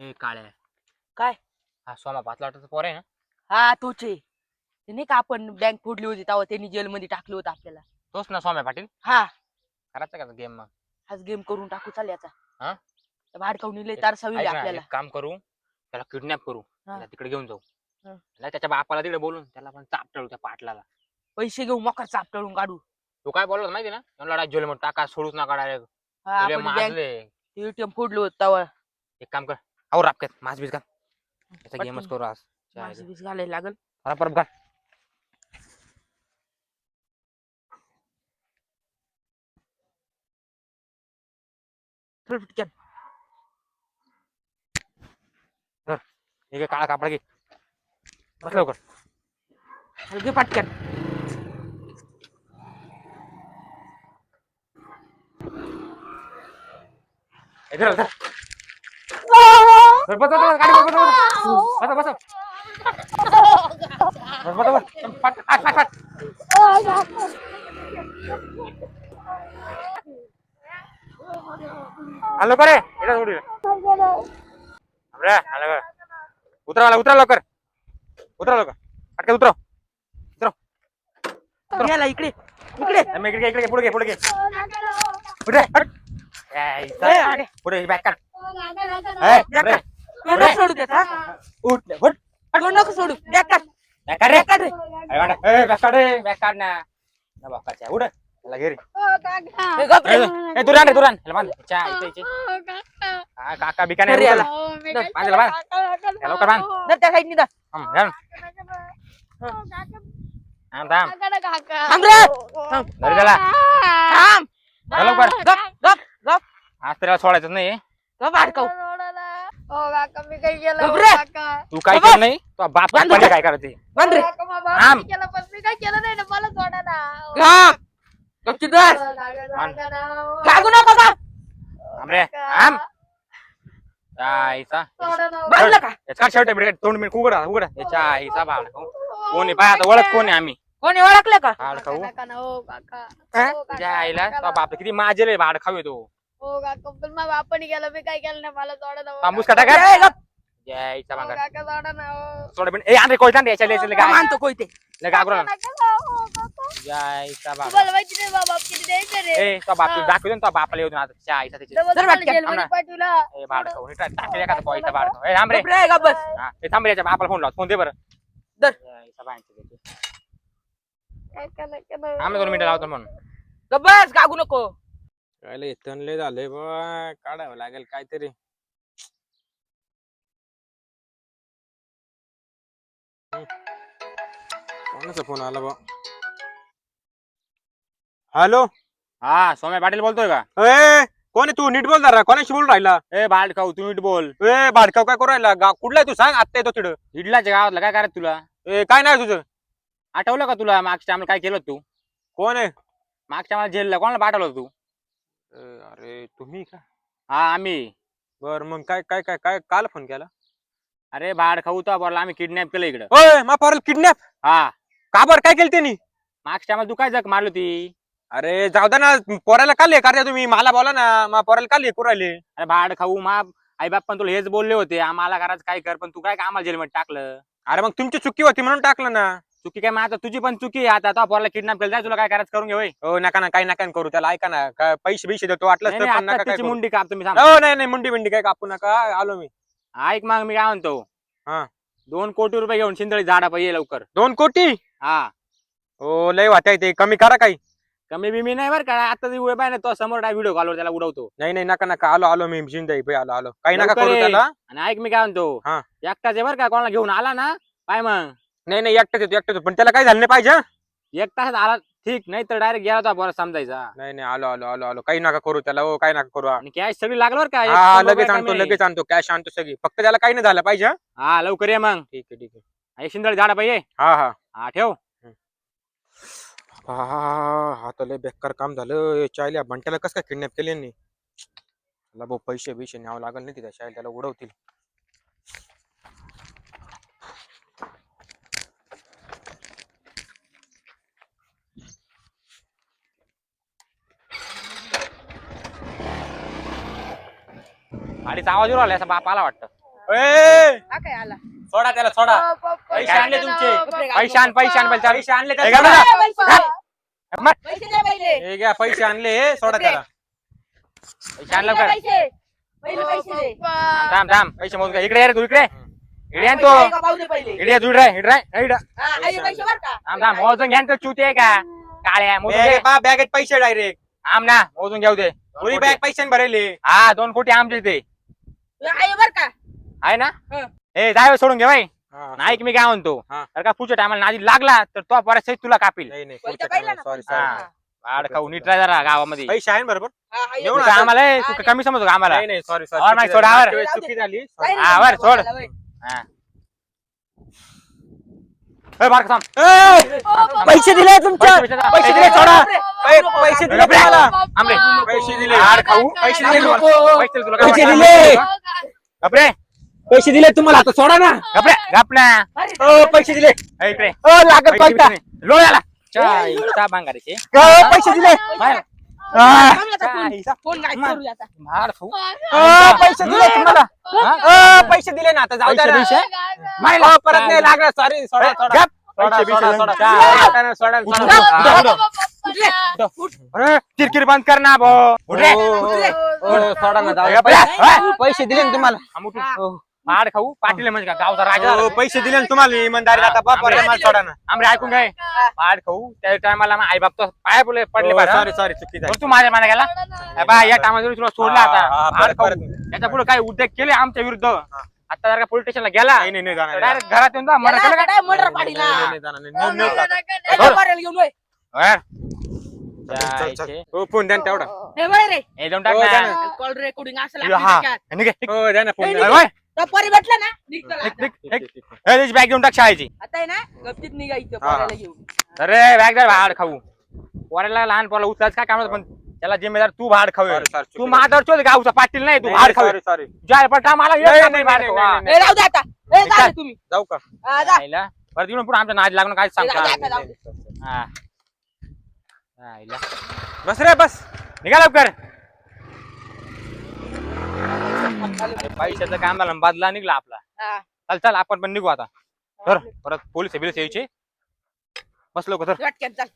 हे काळ्या काय? हा सोमा पाचलाटाचा पोर आहे ना? हा तोच आहे. ते नाही का आपण बँक फोडली होती तेव्हा त्यांनी जेलमध्ये टाकलं होतं आपल्याला. तोच ना सोम्या पाटील? हा करायचा का गेम मग? हाच गेम करून टाकू चाल याचा. हा? भाडकावून लय तारसाविले ऐक ना, आपल्याला. एक काम करू, त्याला किडनॅप करू, हा. त्याला तिकडे घेऊन जाऊ. हा. नाही त्याच्या बापाला तिकडे बोलून त्याला पण चापटळू त्या पाटलाला. पैसे घेऊ मकर चापटळून काढू. तू काय बोलला होता माहिती ना? त्यांना डायरेक्ट जेलमध्ये टाका, सोडूच नका डायरेक्ट. हा तुले आपण बँक माजले. एटीएम फोडलं होतं तेव्हा. एक काम कर, आवर रापक्यात मास बीस का त्याचा पटकन गेमच करू आज. मासे बीस घालायला लागल. हा परत का चल पटकन. हे घे, काळा कापड घे, बस लवकर. चल घे पटकन. इधर धर. बस बस गाडी बस बस बस बस बस बस फाट फाट फाट फाट. हॅलो करे इधर उडी अरे हॅलो उतरा उतरा लवकर उतरा लवकर अटके उतरा याला इकडे इकडे. मी इकडे इकडे पुढे घे पुढे घे पुढे हट ए पुढे बॅक कर ए नको सोडू देत हा. उठ उठ नको सोडू बॅक कर. बॅक कर रे बॅक कर रे. ए बॅक कर रे बॅक कर ना ना बाकाच्या उठ त्याला घे रे ए, गप रे. ए दुरान रे दुरान त्याला बांध चा इथे इथे हा काका बिका नाही घरी आला. बांध त्याला बांध त्याला लवकर बांध दर त्या साईडनी जा. घाल थांब थांब थांब रे. थांब. घरी त्याला थांब. चल लवकर गप गप गप आज त्याला सोडायचं नाही गप भाडकाऊ. मी काय केलं गप रे. तू काय केलं नाही तो बाप बांध पहिले काय करते बंद रे. थांब. केलं पण मी काय केलं नाही ना मला सोडा ना गप गपची दर. लागू नको गप. थांब रे थांब आईचा बांधलं का? याचा शर्ट आहे तोंड मी उघडा उघडा याच्या आईचा बाळ कोण आहे पाय आता ओळख कोण आहे आम्ही कोणी ओळखलं का? बाळ खाऊ हो काका हा? हो काका, तुझ्या आईला काका. तो बाप किती माजेल बाळ खाऊ येतो हो काका पण मग बापाने केलं मी काय केलं नाही मला सोडा ना हो तांबूस काका. काटा ए, का गप. यायचा हो मागा काका सोडा ना हो. सोड पण ए आणरे कोयता याच्या लेचले का काय मानतो कोयते? गाबरो काका, काका, हो काका. यायचा बाळ तुम्हाला माहिती नाही बाबा किती द्यायचं रे ए तो बाप दाखवून तो बापाला येऊन आता त्या आईचा त्याची डबल जर तुम्हाला वाटतं, जेलमध्ये आमना. पाठवला ए बाळ खाऊ हे टाकले का कोयता बाळ खाऊ ए थांब रे गप रे गप बस. हा ते थांब रे याच्या बापाला फोन लाव फोन दे बरं दर. यायचा बाळांचं त्याचे. काका, काका. थांब 2 मिनिटं लावतो म्हणून गप बस गागू नको. काय तणले झाले बा काढावं लागेल काहीतरी कोणाचा फोन आला बा हॅलो हा सोम्या पाटील बोलतोय का ए कोण आहे तू नीट बोल जरा कोणाशी बोल राहिला ए बाळ खाऊ तू नीट बोल ए भाडकाव काय करू राहिला कुठला आहे तू सांग आत्ता येतो तिकडं इडलाच्या गावातला काय करायचं तुला ए काय नाही तुझं आठवलं का तुला मागच्या आम्हाला काय केलं होतं तू कोण आहे मागच्या आम्हाला जेलला कोणाला पाठवलं होतं तू अरे तुम्ही का हा आम्ही बर मग काय काय काय काय काल फोन केला अरे बाळ खाऊ तो बोलला आम्ही किडनॅप केलं इकडं ओय मा पोराला किडनॅप हा का बर काय केलं त्यांनी मागच्या आम्हाला तू काय जग मारली होती अरे जाऊ दे ना पोराला काल करता तुम्ही मला बोला ना मा पोराला काल करू राहिले अरे बाळ खाऊ मा आई बाप पण तुला हेच बोलले होते आम्हाला घरात काय कर पण तू काय आम्हाला जेलमध्ये टाकलं अरे मग तुमची चुकी होती म्हणून टाकलं ना चुकी काय माझं तुझी पण चुकी आहे. आता तो पोराला किडनॅप केलं जाय तुला काय करायचं करून घे होय. हो नका ना काही नका करू त्याला ऐका ना काय पैसे बिशे देतो वाटलं नाही, तर नाही, पण आता नका काय तिची करू. मुंडी काप तुम्ही सांग हो नाही नाही मुंडी बिंडी काय कापू नका आलो मी ऐक मग मी काय म्हणतो हा. 2 कोटी रुपये घेऊन शिंदळी झाडा पाहिजे लवकर 2 कोटी हा हो लय वाटाय ते कमी करा काही कमी बिमी नाही बरं का आता उभे पाहिजे तो समोर व्हिडिओ कॉलवर त्याला उडवतो नाही नाही नका नका आलो आलो मी जिंदा आलो आलो काही नका लवकर करू ये. त्याला आणि ऐक मी काय म्हणतो हा. एकटाच आहे बरं का कोणाला घेऊन आला ना काय मग नाही नाही एकटाच येतो पण त्याला काही झालं नाही पाहिजे हा? एक तासात आला ठीक नाही तर डायरेक्ट गेला होता परत समजायचा नाही नाही आलो आलो आलो आलो काही नका करू त्याला हो काही नका करू हा. आणि कॅश सगळी लागलं बरं का हा 100 रुपये लगेच कमी आणतो नाही. लगेच आणतो कॅश आणतो सगळी फक्त त्याला काही नाही झालं पाहिजे हा? हा लवकर ये मग ठीक आहे ठीक आहे हे शिंदळी झाडा पाहिजे हा हा हा ठेव हा तर लय बेकार काम झालं चायल्या बंट्याला कसं काय किडनॅप केले यांनी त्याला भाऊ पैसे बिशे न्यावं लागल नाही तिथे शाळेत त्याला उडवतील गाडीचा आवाज येऊ राहिला असा बाप आला वाटतं ए, हा काय आला सोडा त्याला सोडा पैसे आणले तुमचे पैसे आण पैसे आणले पैसे दे पहिले. हे घ्या पैसे आणले सोडा त्याला पैसे आणलं कर पैसे पहिले पैसे दे. थांब थांब पैसे मोज इकडे ये रे तू इकडे इकडे आण तो पैसे का पाहू दे पहिले. इकडे जुड रे इकडे इकडे हा, आहे पैसे बरं का? थांब थांब मोजून घ्या ना तो चुती आहे का काळ्या मोजून घे बॅगेत पैसे डायरेक्ट आम ना मोजून घेऊ दे पुरी बॅग पैशाने भरेले हा 2 कोटी आमचे ते आहे बरं का? आहे ना हं. ए जाय सोडून घे बाई हा, नाही की मी काय म्हणतो हा. तर का पुढच्या टायमाला नादी लागला तर तो परत तुला कापील नाही नाही पैसे पाहिलं ना? सॉरी हा. सॉरी वाढ खाऊ नीट राहा जरा गावामध्ये पैसे आहे ना बरोबर हा, आहे येऊ तू ना बरं. का आम्हाला हा, तू कमी समजतो का आम्हाला नाही नाही सॉरी और नाही, सोडा, और. चुकी झाली काय हा, नाही वर, सोड. बोलायला, वय. हा. ए, बारका थांब. पैसे दिले तुमच्या पैसे दिले सोडा पैसे दिले गप्रे. तुम्हाला आमरे. पैसे दिले वाढ खाऊ पैसे दिले पैसे दिले तुला. पैसे दिले गप्रे पैसे दिले तुम्हाला आता सोडा ना गप्रे गप ना पैसे दिले ए, इकडे लागत पैसा लोळ्याला चायचा भांगारीचे पैसे दिले बाहेर. थांब आता फोन. चायचा. फोन काय करू आता? मार खाऊ. पैसे दिले तुम्हाला पैसे दिले ना आता जाऊ द्या ना. पैसे माहिला परत नाही लागला सॉरी सोडा सोडा गप. सोडा, पैसे सोडा, बिशे सोडा. सोडा. सोडा, उठ, सोडा. उठ, उठ, उठ. अरे किरकिर बंद कर ना भो उठ रे. सोडा ना जाऊ गप द्या. रे. पैसे दिले ना तुम्हाला आम उठ. मार खाऊ पाटील म्हणजे का गावचा राजा हो, पैसे दिले ना तुम्हाला इमानदारी आता बाप आमरे. मला सोडा ना आमरे ऐकून घे मार खाऊ त्या टायमाला आई बाप तो पाय पडले सॉरी सॉरी चुकी झाली मग तू माझ्या माना गेला ए बा या टायमाला तुला सोडला हा, आता हा, मार परत- खाऊ परत. त्याच्या पुढे काही उद्योग केले आमच्या विरुद्ध आता जर का पोलीस स्टेशनला गेला नाही नाही जाणार डायरेक्ट घरात येऊन जा मर्डर केलं याला काय मर्डर पाडी ना? नाही, नाही, जाणार नाही. नाही, नाही जाणार. याला मारायला घेऊन वय. का चल, चल. हो, फोन द्या ना तेवढा हे वय रे. हे देऊन टाक हो, द्या ना ना. कॉल रेकॉर्डिंग असं हा लागतं त्याच्यात. निघ, निघ. हो द्या ना फोन नाही, द्या. अरे, वय. तो परी भेटला ना निघतो निघ, आता. निघ, ठीक, निघ. ठीक, ठीक. ए, त्याची बॅग घेऊन टाक शाळेची आता आहे ना गपचीत निघायचं हा. पोराला घेऊन. अरे बॅग दर भाड खाऊ पोराला लहान पोराला उचलाच काय काम नव्हतं, पण त्याला जिम्मेदार तू भाड खाऊ Sorry, sorry, तू चुकी माधर चोद गावचा पाटील नाही तू नाही, भाड खाऊ sorry, sorry. जाय पटा मला नाही, येत नाही, भाड नाही, खाऊ नाही, हा. नाही. ए, राहू दे आता. ए, जा रे तुम्ही. जाऊ का हा, जा. आईला परत येऊन पुढे आमच्या नाद लागून काय जाऊ दे, सांगता जाऊ दे. हा. आईला. बस रे बस निघा लवकर अरे, पैशाचं काम झालं बाजला निघला आपला हा. चल चल आपण पण निघू आता तर परत पोलीस बिलीस यायचे बस लवकर तर पटकन चल.